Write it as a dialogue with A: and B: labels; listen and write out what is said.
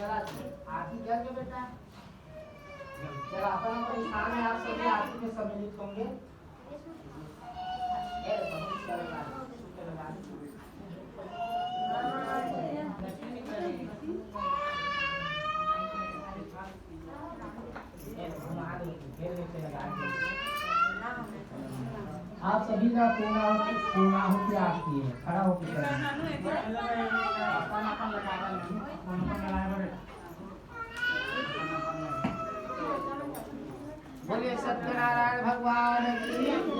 A: चला आरती कर लो बेटा। चला अपन अपने स्थान में आप सभी आरती में सम्मिलित होंगे। आप सभी का पूर्णाहुति आरती है, खड़ा होकर बोलिए सत्यनारायण भगवान की जय।